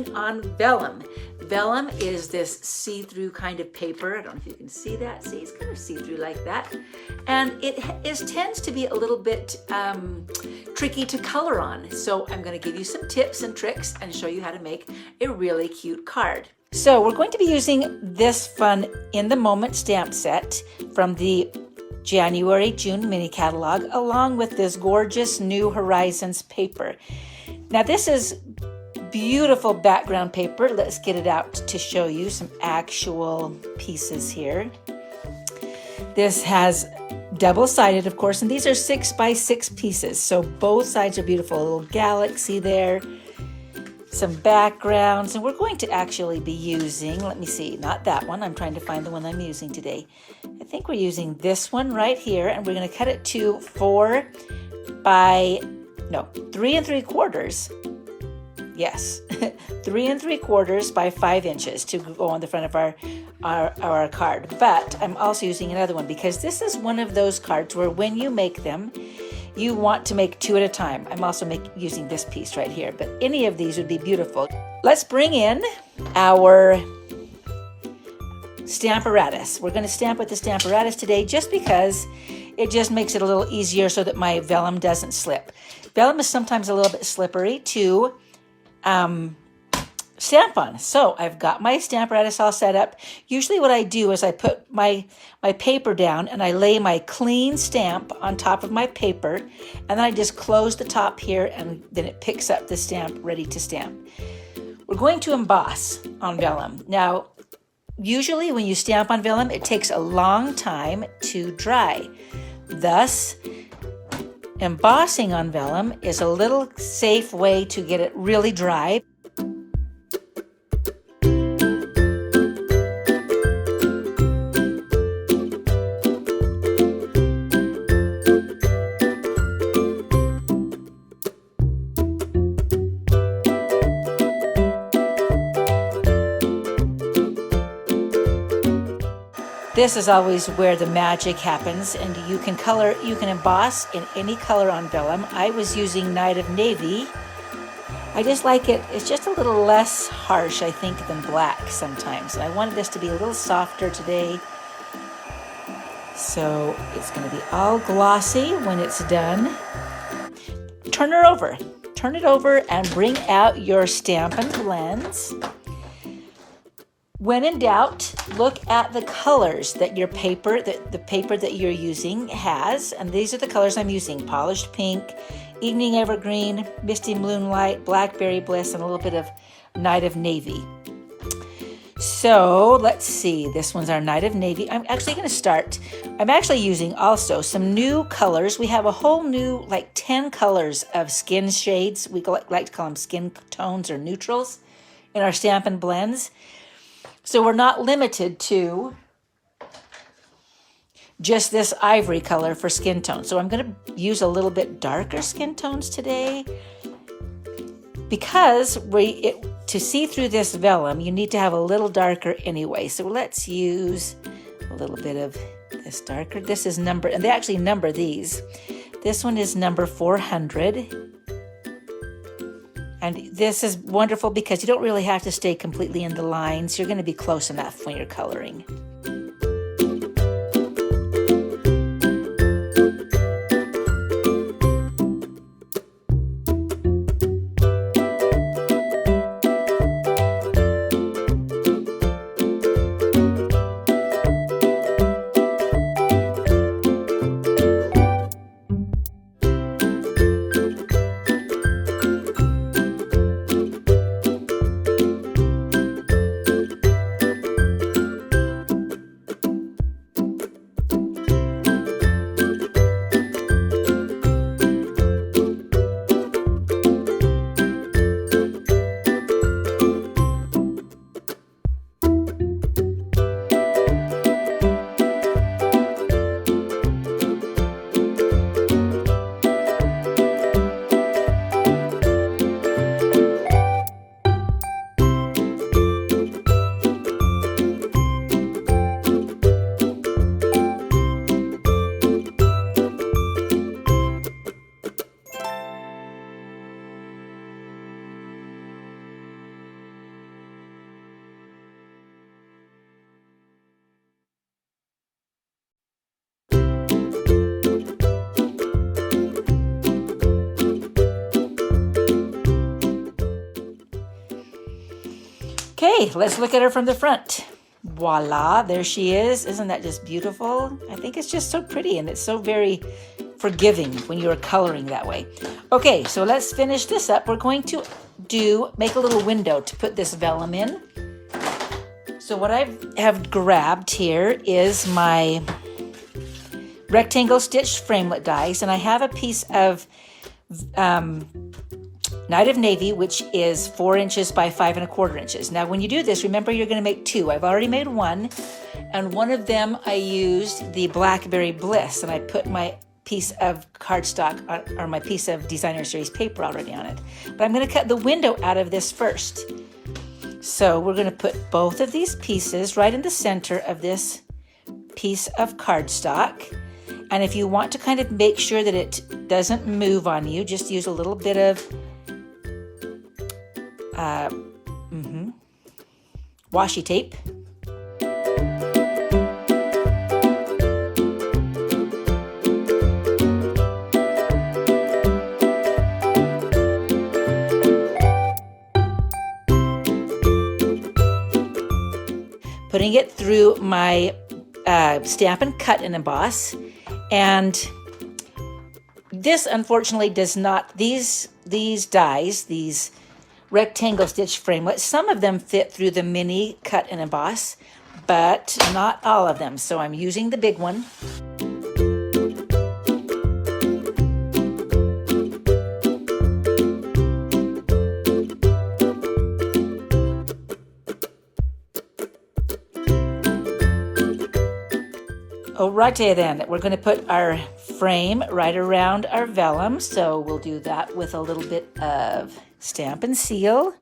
working on vellum. Vellum is this see-through kind of paper. I don't know if you can see that. See, it's kind of see-through like that. And it tends to be a little bit tricky to color on. So I'm going to give you some tips and tricks and show you how to make a really cute card. So we're going to be using this fun In the Moment stamp set from the January-June mini catalog, along with this gorgeous New Horizons paper. Now this is beautiful background paper. Let's get it out to show you some actual pieces here. This has double-sided, of course, and these are 6x6 pieces, so both sides are beautiful. A little galaxy there, some backgrounds, and we're going to actually be using, let me see, not that one. I'm trying to find the one I'm using today. I think we're using this one right here, and we're going to cut it to 3 3/4. Yes, 3 3/4 by 5 inches to go on the front of our card. But I'm also using another one because this is one of those cards where when you make them, you want to make 2 at a time. I'm also using this piece right here, but any of these would be beautiful. Let's bring in our Stamparatus. We're going to stamp with the Stamparatus today just because it just makes it a little easier so that my vellum doesn't slip. Vellum is sometimes a little bit slippery to stamp on. So I've got my Stamparatus all set up. Usually what I do is I put my paper down and I lay my clean stamp on top of my paper, and then I just close the top here, and then it picks up the stamp ready to stamp. We're going to emboss on vellum. Now, usually when you stamp on vellum, it takes a long time to dry. Thus, embossing on vellum is a little safe way to get it really dry. This is always where the magic happens, and you can emboss in any color on vellum. I was using Night of Navy. I just like it. It's just a little less harsh, I think, than black sometimes. And I wanted this to be a little softer today. So it's going to be all glossy when it's done. Turn it over. Turn it over and bring out your Stampin' Blends. When in doubt, look at the colors that your paper, the paper that you're using has, and these are the colors I'm using: Polished Pink, Evening Evergreen, Misty Moonlight, Blackberry Bliss, and a little bit of Night of Navy. So let's see, this one's our Night of Navy. I'm actually using also some new colors. We have a whole new, like 10 colors of skin shades. We like to call them skin tones or neutrals in our Stampin' Blends. So we're not limited to just this ivory color for skin tone. So I'm going to use a little bit darker skin tones today because to see through this vellum, you need to have a little darker anyway. So let's use a little bit of this darker. This is and they actually number these. This one is number 400. And this is wonderful because you don't really have to stay completely in the lines. You're going to be close enough when you're coloring. Okay, let's look at her from the front. Voila, there she is. Isn't that just beautiful? I think it's just so pretty, and it's so very forgiving when you're coloring that way. Okay, so let's finish this up. We're going to make a little window to put this vellum in. So what I have grabbed here is my rectangle stitched framelit dies, and I have a piece of Night of Navy, which is 4 inches by 5 1/4 inches. Now, when you do this, remember you're going to make 2. I've already made 1, and one of them I used the Blackberry Bliss, and I put my piece of cardstock or my piece of Designer Series paper already on it. But I'm going to cut the window out of this first. So we're going to put both of these pieces right in the center of this piece of cardstock. And if you want to kind of make sure that it doesn't move on you, just use a little bit of washi tape. Putting it through my Stampin' Cut and Emboss, and this unfortunately does not, these dies, these rectangle stitch framelits, some of them fit through the mini Cut and Emboss, but not all of them, so I'm using the big one. Alrighty then, we're going to put our frame right around our vellum, so we'll do that with a little bit of Stampin' Seal.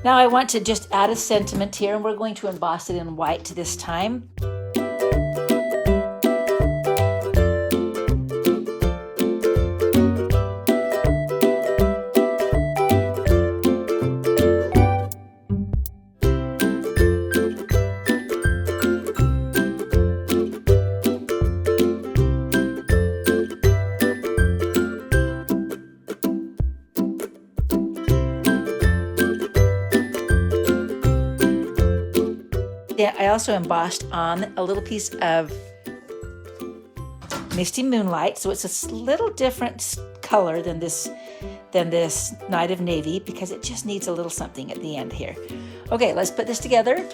Now I want to just add a sentiment here, and we're going to emboss it in white this time. I also embossed on a little piece of Misty Moonlight, so it's a little different color than this Night of Navy, because it just needs a little something at the end here. Okay, let's put this together.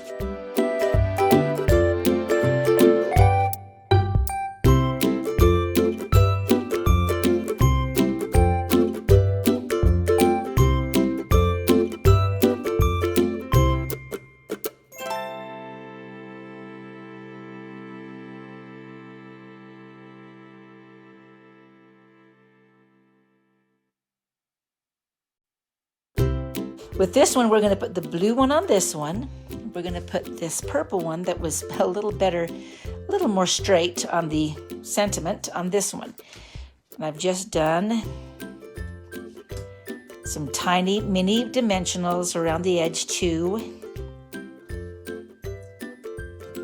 With this one, we're going to put the blue one on this one. We're going to put this purple one that was a little better, a little more straight on the sentiment on this one. And I've just done some tiny mini dimensionals around the edge to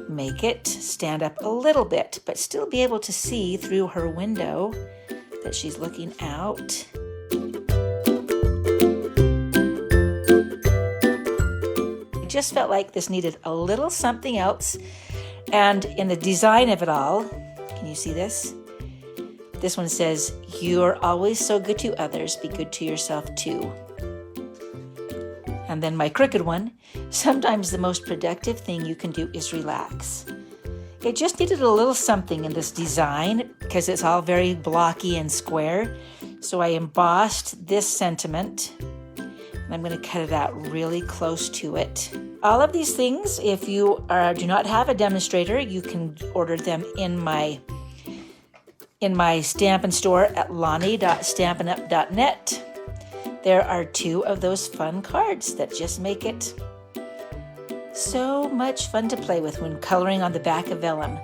make it stand up a little bit, but still be able to see through her window that she's looking out. Just felt like this needed a little something else, and in the design of it all, can you see this? This one says, "You're always so good to others, be good to yourself too." And then my crooked one, "Sometimes the most productive thing you can do is relax." It just needed a little something in this design because it's all very blocky and square. So I embossed this sentiment, and I'm going to cut it out really close to it. All of these things, if you do not have a demonstrator, you can order them in my Stampin' store at lonnie.stampinup.net. There are 2 of those fun cards that just make it so much fun to play with when coloring on the back of vellum.